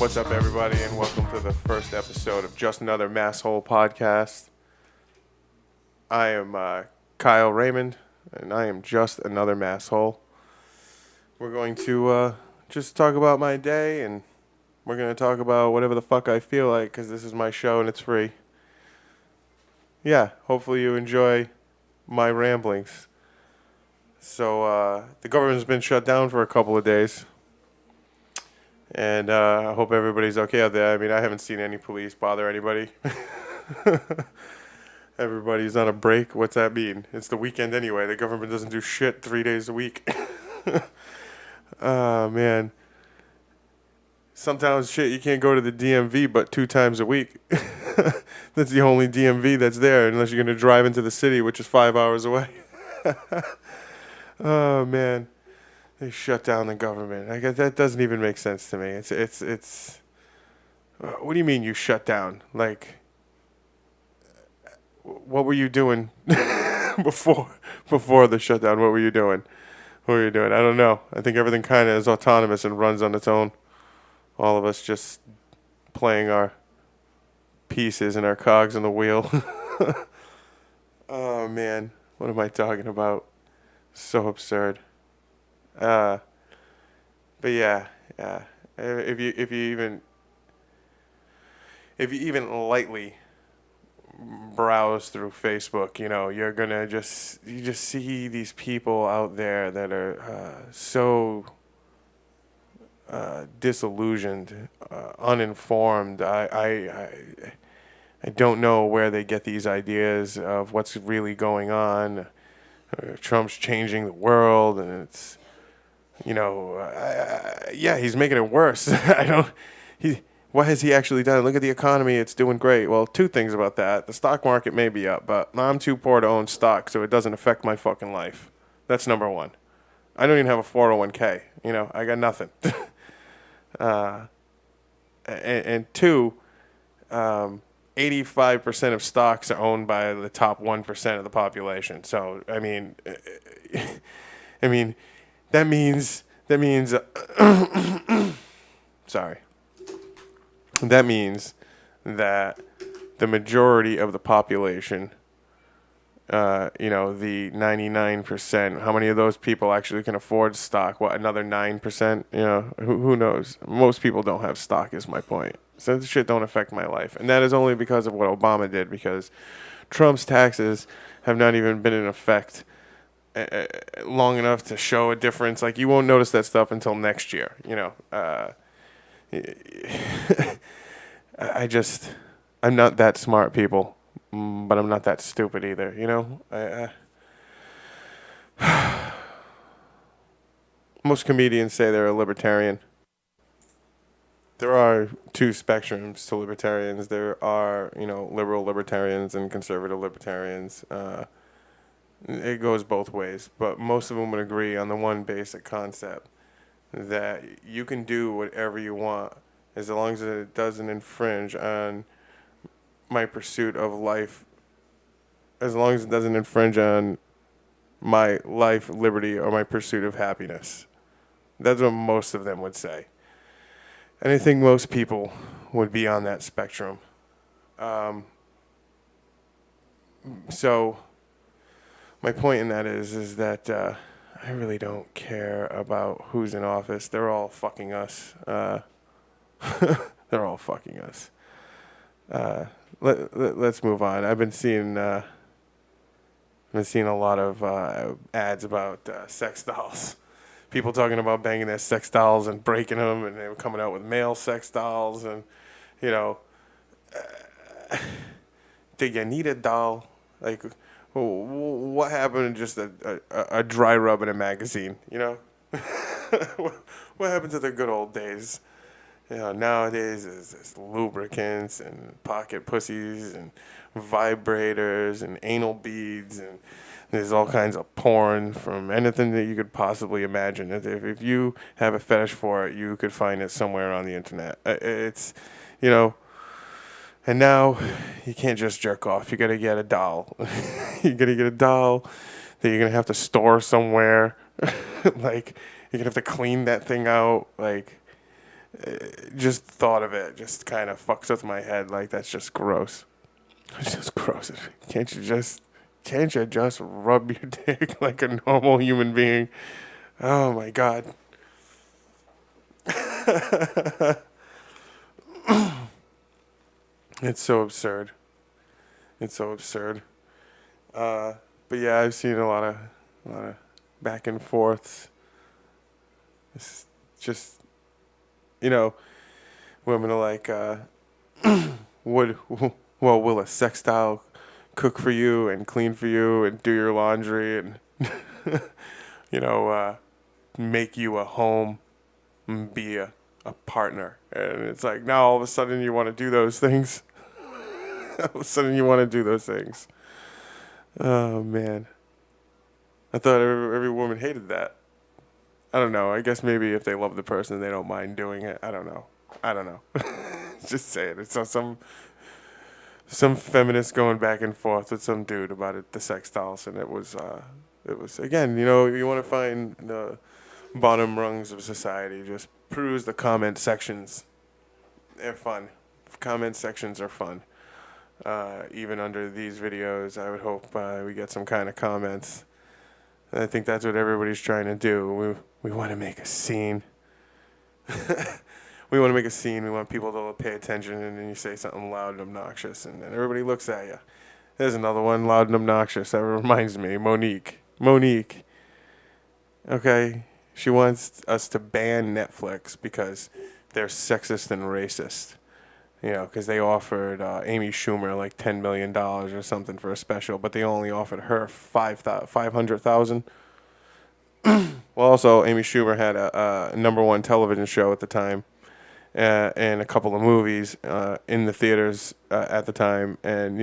What's up, everybody, and welcome to the first episode of Just Another Masshole podcast. I am Kyle Raymond, and I am just another masshole. We're going to just talk about my day, and we're going to talk about whatever the fuck I feel like, because this is my show and it's free. Yeah, hopefully you enjoy my ramblings. So, the government's been shut down for a couple of days. And I hope everybody's okay out there. I mean, I haven't seen any police bother anybody. Everybody's on a break. What's that mean? It's the weekend anyway. The government doesn't do shit 3 days a week. Oh, man. Sometimes shit, you can't go to the DMV but 2 times a week. That's the only DMV that's there, unless you're going to drive into the city, which is 5 hours away. Oh, man. They shut down the government. I guess that doesn't even make sense to me. It's. What do you mean you shut down? Like, what were you doing before the shutdown? What were you doing? I don't know. I think everything kind of is autonomous and runs on its own. All of us just playing our pieces and our cogs on the wheel. Oh man, what am I talking about? So absurd. But yeah. If you even lightly browse through Facebook, you're gonna just see these people out there that are so disillusioned, uninformed. I don't know where they get these ideas of what's really going on. Trump's changing the world, and it's. Yeah, he's making it worse. What has he actually done? Look at the economy. It's doing great. Well, 2 things about that. The stock market may be up, but I'm too poor to own stock, so it doesn't affect my fucking life. That's number 1. I don't even have a 401k. I got nothing. And 2, 85% of stocks are owned by the top 1% of the population. So, I mean, that means, sorry. That means that the majority of the population, the 99%, how many of those people actually can afford stock? What, another 9%? Who knows? Most people don't have stock is my point. So this shit don't affect my life. And that is only because of what Obama did, because Trump's taxes have not even been in effect long enough to show a difference. Like, you won't notice that stuff until next year. I'm not that smart, people, but I'm not that stupid either. Most comedians say they're a libertarian. There are 2 spectrums to libertarians. There are, liberal libertarians and conservative libertarians. It goes both ways, but most of them would agree on the one basic concept that you can do whatever you want as long as it doesn't infringe on my pursuit of life, as long as it doesn't infringe on my life, liberty, or my pursuit of happiness. That's what most of them would say. And I think most people would be on that spectrum. So my point in that is that I really don't care about who's in office. They're all fucking us. They're all fucking us. Let's move on. I've been seeing a lot of ads about sex dolls. People talking about banging their sex dolls and breaking them, and they were coming out with male sex dolls, and do you need a doll? Like, what happened to just a dry rub in a magazine? What happened to the good old days? Nowadays there's lubricants and pocket pussies and vibrators and anal beads, and there's all kinds of porn from anything that you could possibly imagine. If you have a fetish for it, you could find it somewhere on the internet. It's, and now you can't just jerk off. You got to get a doll. You got to get a doll that you're going to have to store somewhere. Like, you're going to have to clean that thing out. Like, Just thought of it just kind of fucks with my head. Like, that's just gross. It's just gross. Can't you just rub your dick like a normal human being? Oh my God. It's so absurd. It's so absurd. But yeah, I've seen a lot of back and forths. It's just, women are like, will a sextile cook for you and clean for you and do your laundry and, make you a home and be a partner? And it's like, now all of a sudden you want to do those things. All of a sudden you want to do those things. Oh, man. I thought every woman hated that. I don't know. I guess maybe if they love the person, they don't mind doing it. I don't know. Just say it. It's some feminist going back and forth with some dude about it, the sex dolls, and it was again, you want to find the bottom rungs of society, just peruse the comment sections. They're fun. Comment sections are fun. Even under these videos, I would hope we get some kind of comments. I think that's what everybody's trying to do. We want to make a scene. We want to make a scene. We want people to pay attention, and then you say something loud and obnoxious, and then everybody looks at you. There's another one, loud and obnoxious. That reminds me, Monique. Okay, she wants us to ban Netflix because they're sexist and racist. Because they offered Amy Schumer like $10 million or something for a special, but they only offered her $500,000. Well, also, Amy Schumer had a number one television show at the time, and a couple of movies in the theaters at the time, and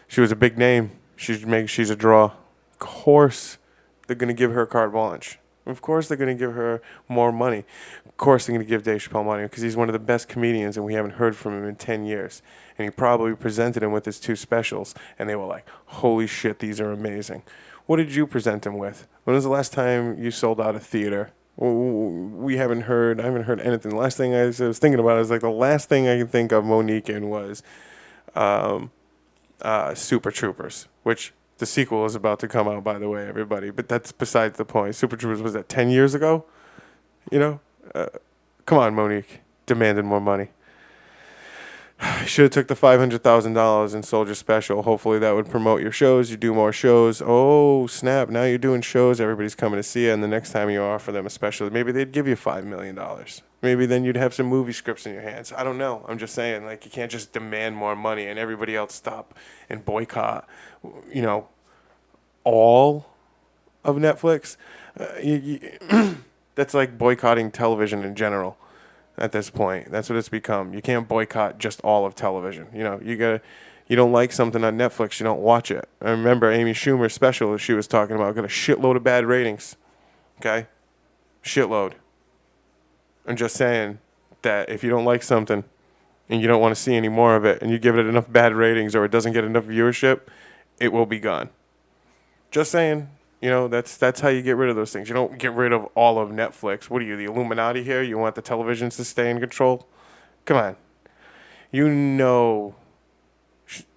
she was a big name. She's a draw. Of course, they're gonna give her carte blanche. Of course, they're gonna give her more money. Of course, they're gonna give Dave Chappelle money because he's one of the best comedians, and we haven't heard from him in 10 years. And he probably presented him with his 2 specials, and they were like, "Holy shit, these are amazing." What did you present him with? When was the last time you sold out a theater? I haven't heard anything. The last thing I was thinking about is like the last thing I can think of Monique in was Super Troopers, which the sequel is about to come out, by the way, everybody. But that's besides the point. Super Troopers, was that 10 years ago? Come on, Monique. Demanded more money. Should have took the $500,000 and sold your special. Hopefully that would promote your shows. You do more shows. Oh, snap. Now you're doing shows. Everybody's coming to see you. And the next time you offer them a special, maybe they'd give you $5 million. Maybe then you'd have some movie scripts in your hands. I don't know. I'm just saying, like, you can't just demand more money and everybody else stop and boycott, all of Netflix. That's like boycotting television in general. At this point, that's what it's become. You can't boycott just all of television. You don't like something on Netflix, you don't watch it. I remember Amy Schumer's special she was talking about got a shitload of bad ratings. Okay? Shitload. I'm just saying that if you don't like something and you don't want to see any more of it and you give it enough bad ratings or it doesn't get enough viewership, it will be gone. Just saying. That's how you get rid of those things. You don't get rid of all of Netflix. What are you, the Illuminati here? You want the televisions to stay in control? Come on.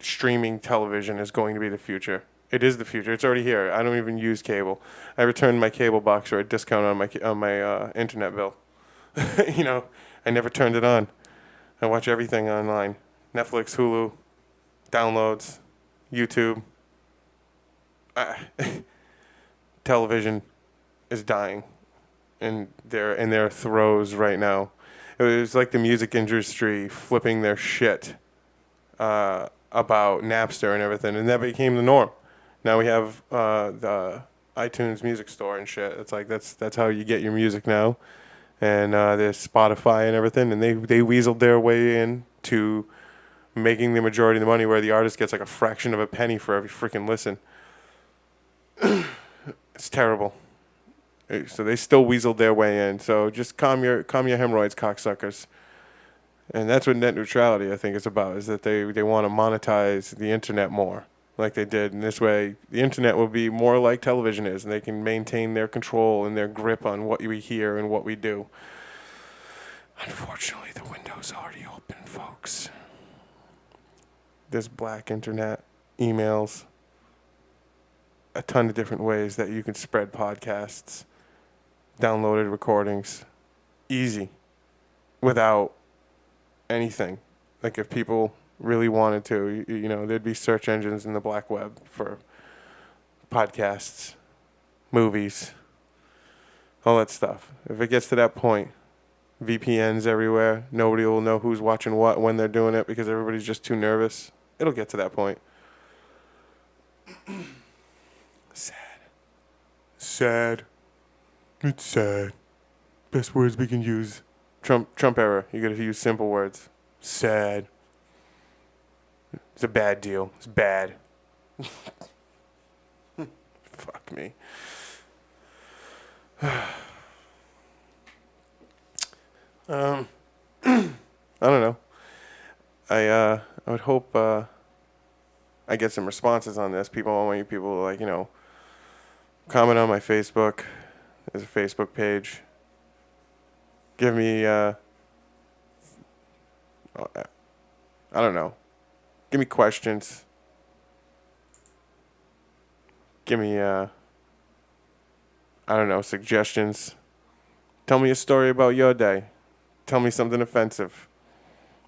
Streaming television is going to be the future. It is the future. It's already here. I don't even use cable. I returned my cable box for a discount on my internet bill. I never turned it on. I watch everything online. Netflix, Hulu, downloads, YouTube. Television is dying, and they're in their throes right now. It was like the music industry flipping their shit about Napster and everything, and that became the norm. Now we have the iTunes Music Store and shit. It's like that's how you get your music now, and there's Spotify and everything, and they weaseled their way in to making the majority of the money, where the artist gets like a fraction of a penny for every freaking listen. It's terrible. So they still weaseled their way in. So just calm your hemorrhoids, cocksuckers. And that's what net neutrality, I think, is about, is that they want to monetize the internet more, like they did. And this way, the internet will be more like television is, and they can maintain their control and their grip on what we hear and what we do. Unfortunately, the window's already open, folks. There's black internet, emails, a ton of different ways that you can spread podcasts, downloaded recordings, easy, without anything. Like if people really wanted to, there'd be search engines in the black web for podcasts, movies, all that stuff. If it gets to that point, VPNs everywhere, nobody will know who's watching what when they're doing it because everybody's just too nervous. It'll get to that point. Sad. It's sad. Best words we can use. Trump era. You gotta use simple words. Sad. It's a bad deal. It's bad. Fuck me. I don't know. I would hope I get some responses on this. I want you people to comment on my Facebook. There's a Facebook page. Give me I don't know. Give me questions. Give me suggestions. Tell me a story about your day. Tell me something offensive.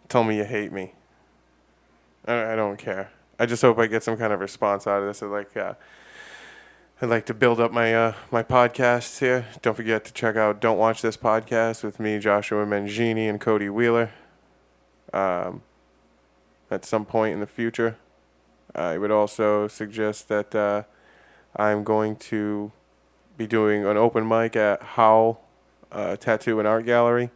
Tell me you hate me. I don't care. I just hope I get some kind of response out of this. I'd like to build up my my podcasts here. Don't forget to check out Don't Watch This Podcast with me, Joshua Mangini, and Cody Wheeler. At some point in the future. I would also suggest that I'm going to be doing an open mic at Howl Tattoo and Art Gallery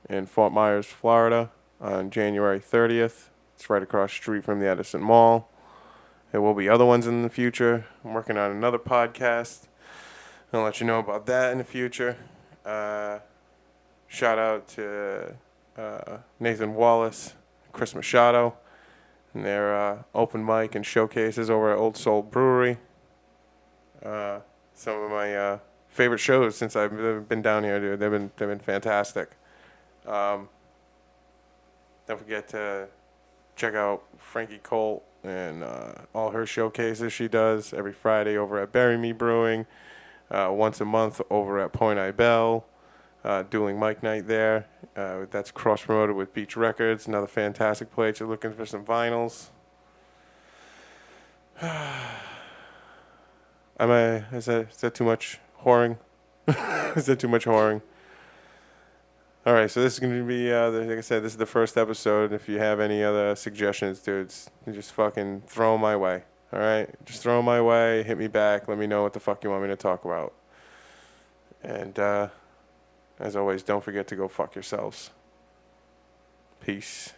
in Fort Myers, Florida on January 30th. It's right across the street from the Edison Mall. There will be other ones in the future. I'm working on another podcast. I'll let you know about that in the future. Shout out to Nathan Wallace, Chris Machado, and their open mic and showcases over at Old Soul Brewery. Some of my favorite shows since I've been down here, dude. They've been fantastic. Don't forget to check out Frankie Colt and all her showcases she does every Friday over at Bury Me Brewing, once a month over at Point I Bell, Dueling Mike Night there. That's cross-promoted with Beach Records, another fantastic place. You're looking for some vinyls. Is that too much whoring? Is that too much whoring? All right, so this is going to be, like I said, this is the first episode. If you have any other suggestions, dudes, just fucking throw them my way. All right? Just throw them my way. Hit me back. Let me know what the fuck you want me to talk about. And as always, don't forget to go fuck yourselves. Peace.